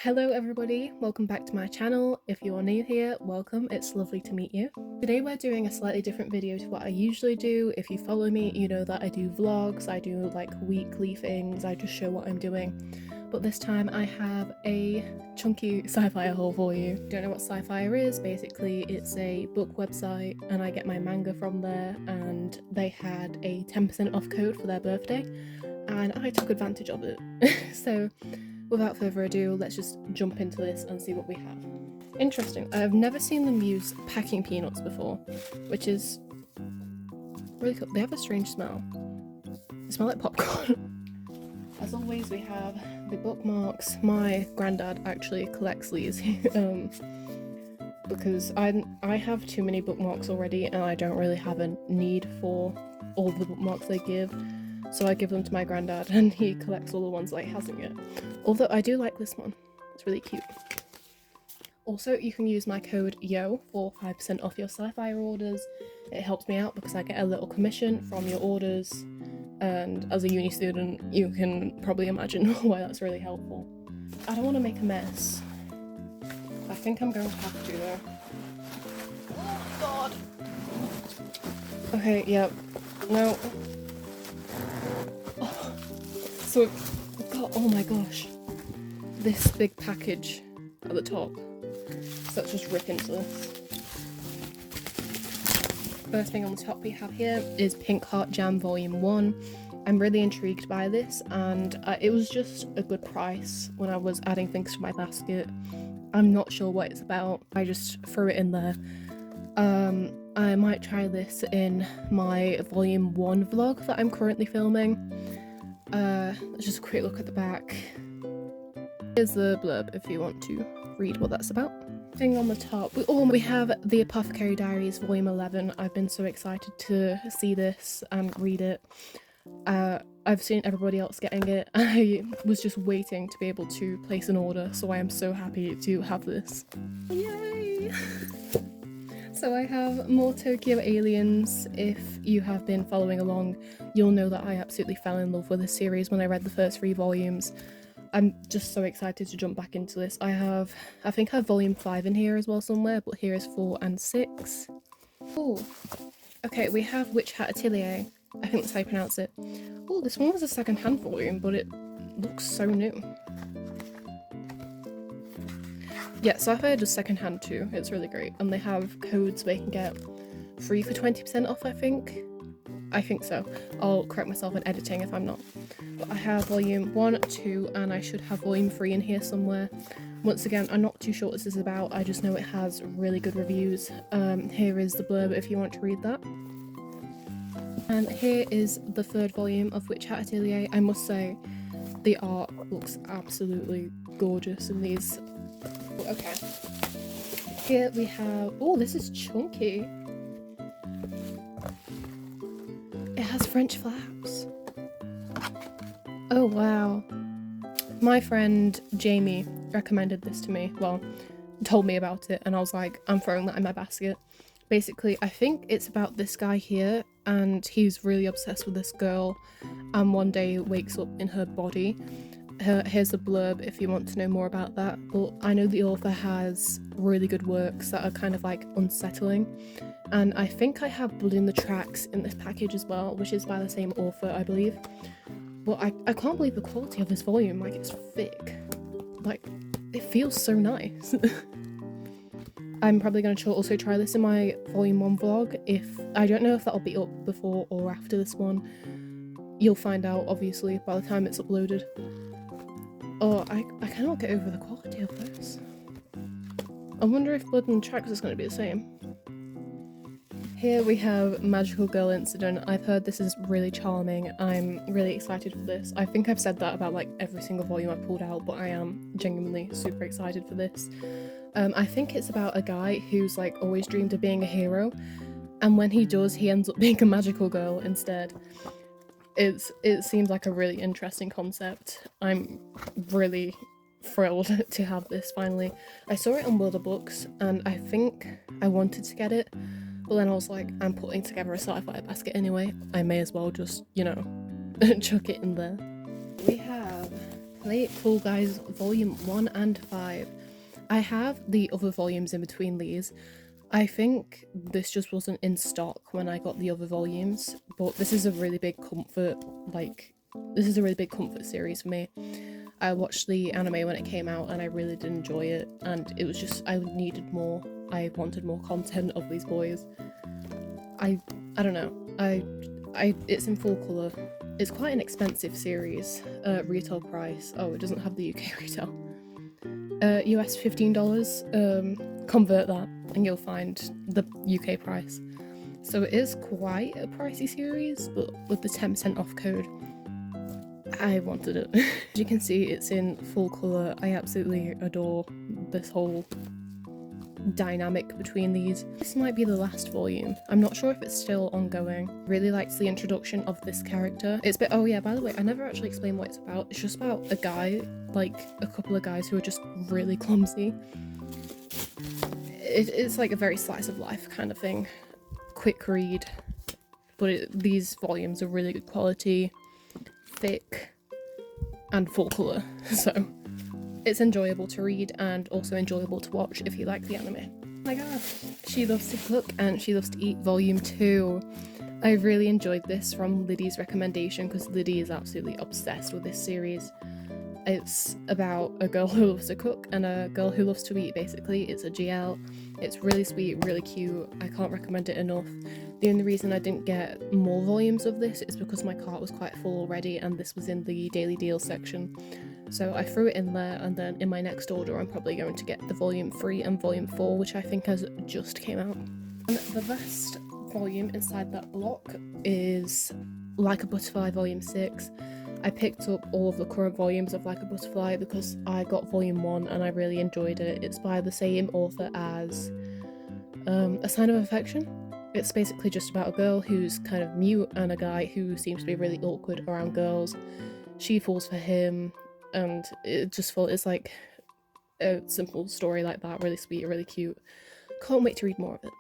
Hello everybody, welcome back to my channel. If you are new here, welcome, it's lovely to meet you. Today we're doing a slightly different video to what I usually do. If you follow me, you know that I do vlogs, I do like weekly things, I just show what I'm doing. But this time I have a chunky sci-fi haul for you. Don't know what scifier is, basically it's a book website and I get my manga from there, and they had a 10% off code for their birthday and I took advantage of it. So without further ado, let's just jump into this and see what we have. Interesting. I've never seen them use packing peanuts before, which is really cool. They have a strange smell. They smell like popcorn. As always, we have the bookmarks. My granddad actually collects these because I have too many bookmarks already and I don't really have a need for all the bookmarks they give. So I give them to my granddad and he collects all the ones that he hasn't yet. Although I do like this one, it's really cute. Also, you can use my code YO for 5% off your sci-fi orders. It helps me out because I get a little commission from your orders, and as a uni student, you can probably imagine why that's really helpful. I don't want to make a mess. I think I'm going to have to though. Oh god! Okay, yeah, no. So we've got, oh my gosh, this big package at the top. So let's just rip into this. First thing on the top we have here is Pink Heart Jam Volume 1. I'm really intrigued by this, and it was just a good price when I was adding things to my basket. I'm not sure what it's about, I just threw it in there. I might try this in my Volume 1 vlog that I'm currently filming. Let's just a quick look at the back. Here's the blurb if you want to read what that's about. Thing on the top, we have The Apothecary Diaries Volume 11. I've been so excited to see this and read it. I've seen everybody else getting it. I was just waiting to be able to place an order, so I am so happy to have this. Yay! So I have more Tokyo Aliens. If you have been following along, you'll know that I absolutely fell in love with this series when I read the first 3 volumes. I'm just so excited to jump back into this. I think I have volume 5 in here as well somewhere, but here is 4 and 6. Oh, okay, we have Witch Hat Atelier. I think that's how you pronounce it. Oh, this one was a second-hand volume, but it looks so new. Yeah, Sci-Fi does second-hand too, it's really great, and they have codes where you can get 3 for 20% off, I think. I think so. I'll correct myself in editing if I'm not. But I have volume 1, 2, and I should have volume 3 in here somewhere. Once again, I'm not too sure what this is about, I just know it has really good reviews. Here is the blurb if you want to read that. And here is the 3rd volume of Witch Hat Atelier. I must say, the art looks absolutely gorgeous in these. Okay. Here we have, oh, this is chunky. It has French flaps. Oh wow. My friend Jamie recommended this to me, well, told me about it, and I was like, I'm throwing that in my basket. Basically, I think it's about this guy here, and he's really obsessed with this girl, and one day wakes up in her body. Here's the blurb if you want to know more about that, but I know the author has really good works that are kind of like unsettling, and I think I have Blood in the Tracks in this package as well, which is by the same author, I believe. But I can't believe the quality of this volume, like it's thick, like it feels so nice. I'm probably going to also try this in my volume 1 vlog. I don't know if that'll be up before or after this one. You'll find out obviously by the time it's uploaded. Oh, I cannot get over the quality of this. I wonder if Blood and Tracks is going to be the same. Here we have Magical Girl Incident. I've heard this is really charming. I'm really excited for this. I think I've said that about like every single volume I've pulled out, but I am genuinely super excited for this. I think it's about a guy who's like always dreamed of being a hero, and when he does, he ends up being a magical girl instead. It seems like a really interesting concept. I'm really thrilled to have this finally. I saw it on World of Books and I think I wanted to get it, but then I was like, I'm putting together a sci-fi basket anyway, I may as well just, you know, chuck it in there. We have Play It Cool Guys Volume 1 and 5. I have the other volumes in between these. I think this just wasn't in stock when I got the other volumes, but this is a really big comfort, series for me. I watched the anime when it came out and I really did enjoy it, and it was just, I needed more. I wanted more content of these boys. I don't know. It's in full colour. It's quite an expensive series. Retail price. Oh, it doesn't have the UK retail. US $15. Convert that and you'll find the UK price. So it is quite a pricey series, but with the 10% off code, I wanted it. As you can see, it's in full colour. I absolutely adore this whole dynamic between these. This might be the last volume. I'm not sure if it's still ongoing. Really liked the introduction of this character. It's oh yeah, by the way, I never actually explained what it's about. It's just about a guy, like a couple of guys who are just really clumsy. It's like a very slice of life kind of thing. Quick read, but these volumes are really good quality, thick, and full colour, so it's enjoyable to read and also enjoyable to watch if you like the anime. Oh my god, She Loves to Cook and She Loves to Eat Volume 2. I really enjoyed this from Liddy's recommendation because Liddy is absolutely obsessed with this series. It's about a girl who loves to cook and a girl who loves to eat, basically. It's a GL. It's really sweet, really cute. I can't recommend it enough. The only reason I didn't get more volumes of this is because my cart was quite full already and this was in the daily deals section. So I threw it in there, and then in my next order I'm probably going to get the volume 3 and volume 4, which I think has just came out. And the last volume inside that block is Like a Butterfly volume 6. I picked up all of the current volumes of Like a Butterfly because I got volume 1 and I really enjoyed it. It's by the same author as A Sign of Affection. It's basically just about a girl who's kind of mute and a guy who seems to be really awkward around girls. She falls for him, and it's like a simple story like that, really sweet, really cute. Can't wait to read more of it.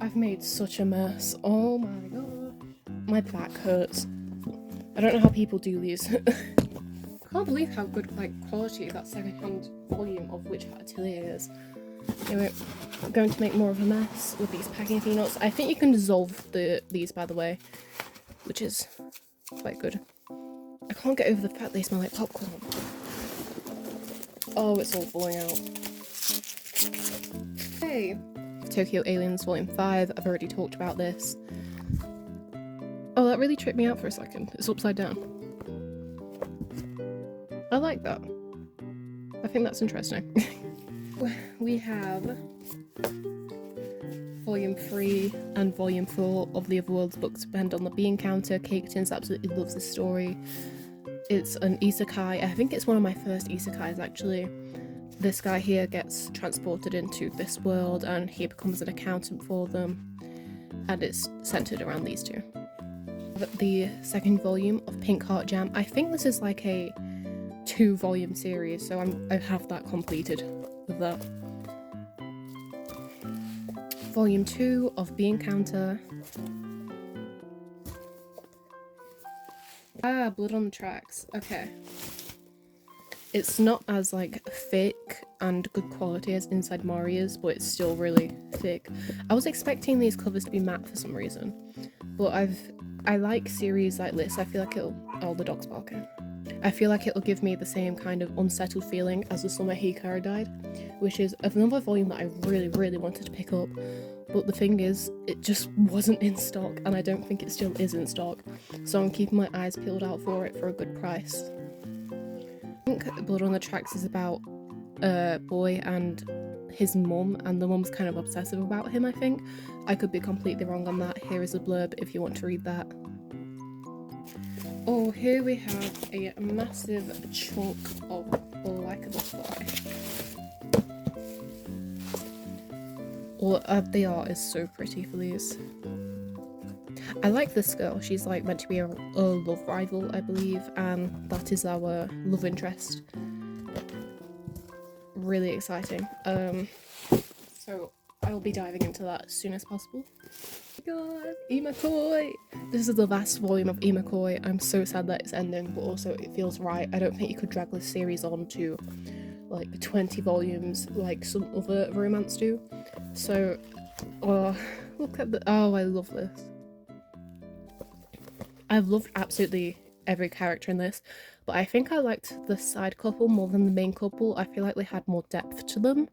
I've made such a mess. Oh my god. My back hurts. I don't know how people do these. Can't believe how good quality that second-hand volume of Witch Hat Atelier is. Anyway, I'm going to make more of a mess with these packing peanuts. I think you can dissolve these, by the way, which is quite good. I can't get over the fact they smell like popcorn. Oh, it's all falling out. Hey! Tokyo Aliens Volume 5, I've already talked about this. Oh, that really tripped me out for a second. It's upside down. I like that. I think that's interesting. We have Volume 3 and Volume 4 of the Otherworld's books depend on the bean counter. Cake Tins absolutely loves this story. It's an isekai. I think it's one of my first isekais, actually. This guy here gets transported into this world and he becomes an accountant for them. And it's centered around these two. The second volume of Pink Heart Jam. I think this is like a 2-volume series, so I have that completed with that. Volume 2 of Bean Counter. Ah, Blood on the Tracks. Okay. It's not as thick and good quality as Inside Maria's, but it's still really thick. I was expecting these covers to be matte for some reason, but I like series like this. I feel like oh, the dog's barking. I feel like it'll give me the same kind of unsettled feeling as The Summer Hikaru Died, which is another volume that I really, really wanted to pick up. But the thing is, it just wasn't in stock, and I don't think it still is in stock. So I'm keeping my eyes peeled out for it for a good price. I think Blood on the Tracks is about a boy and his mum, and the mum's kind of obsessive about him, I think. I could be completely wrong on that. Here is a blurb if you want to read that. Oh, here we have a massive chunk of Like a Butterfly. Oh, the art is so pretty for these. I like this girl. She's meant to be a love rival, I believe, and that is our love interest. Really exciting. So I'll be diving into that as soon as possible. god, Imakoi! This is the last volume of Imakoi. I'm so sad that it's ending, but also it feels right. I don't think you could drag this series on to like 20 volumes like some other romance do. So, oh, look at the— oh, I love this. I've loved absolutely every character in this, but I think I liked the side couple more than the main couple. I feel like they had more depth to them.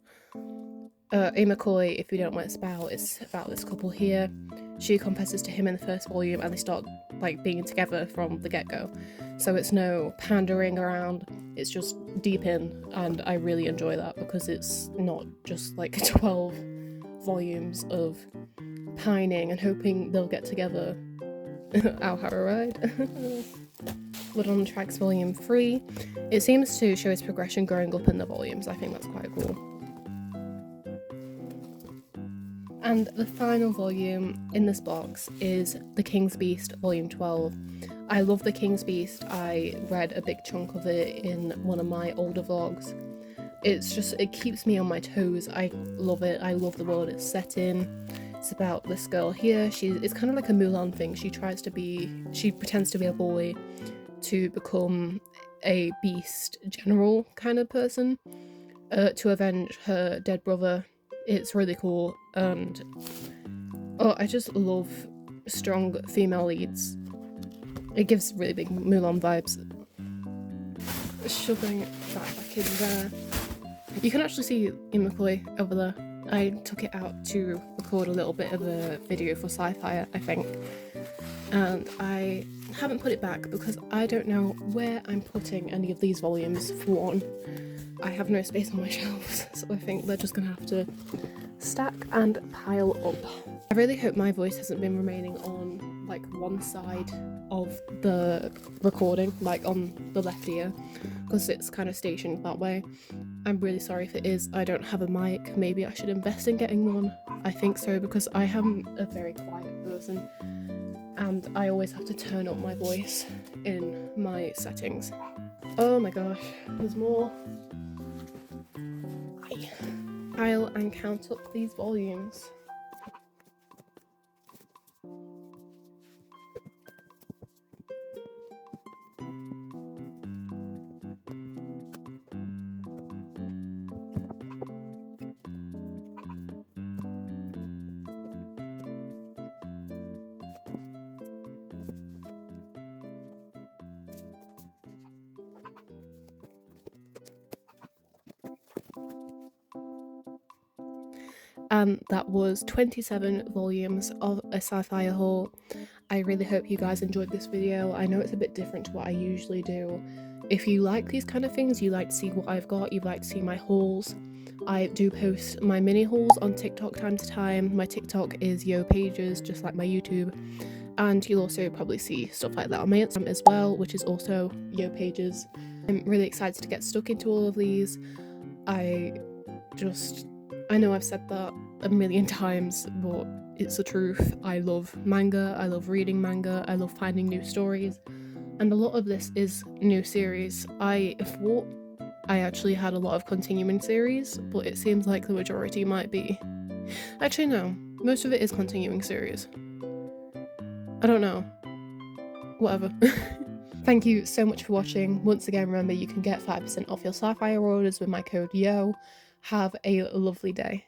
Imakoi, if you don't know what it's about this couple here. She confesses to him in the first volume and they start like being together from the get-go. So it's no pandering around, it's just deep in, and I really enjoy that because it's not just like 12 volumes of pining and hoping they'll get together. Ow, Harrow Ride. Blood on the Tracks Volume 3. It seems to show his progression growing up in the volumes. I think that's quite cool. And the final volume in this box is The King's Beast Volume 12. I love The King's Beast. I read a big chunk of it in one of my older vlogs. It keeps me on my toes. I love it. I love the world it's set in. It's about this girl here. It's kind of like a Mulan thing. She pretends to be a boy to become a beast general kind of person to avenge her dead brother. It's really cool, and oh, I just love strong female leads. It gives really big Mulan vibes. Shoving that back in there. You can actually see Imakoi over there. I took it out to record a little bit of a video for Scifier, I think, and I haven't put it back because I don't know where I'm putting any of these volumes. For one, I have no space on my shelves, so I think they're just gonna have to stack and pile up. I really hope my voice hasn't been remaining on like one side of the recording, like on the left ear, because it's kind of stationed that way. I'm really sorry if it is. I don't have a mic. Maybe I should invest in getting one. I think so, because I am a very quiet person and I always have to turn up my voice in my settings. Oh my gosh, there's more. Pile and count up these volumes. And that was 27 volumes of a sci-fi haul. I really hope you guys enjoyed this video. I know it's a bit different to what I usually do. If you like these kind of things, you like to see what I've got, you like to see my hauls, I do post my mini hauls on TikTok time to time. My TikTok is yohpages, just like my YouTube. And you'll also probably see stuff like that on my Instagram as well, which is also yohpages. I'm really excited to get stuck into all of these. I know I've said that a million times, but it's the truth. I love manga, I love reading manga, I love finding new stories, and a lot of this is new series. I thought I actually had a lot of continuing series, but it seems like the majority might be. Actually no, most of it is continuing series. I don't know. Whatever. Thank you so much for watching. Once again, remember you can get 5% off your Scifier orders with my code YO. Have a lovely day.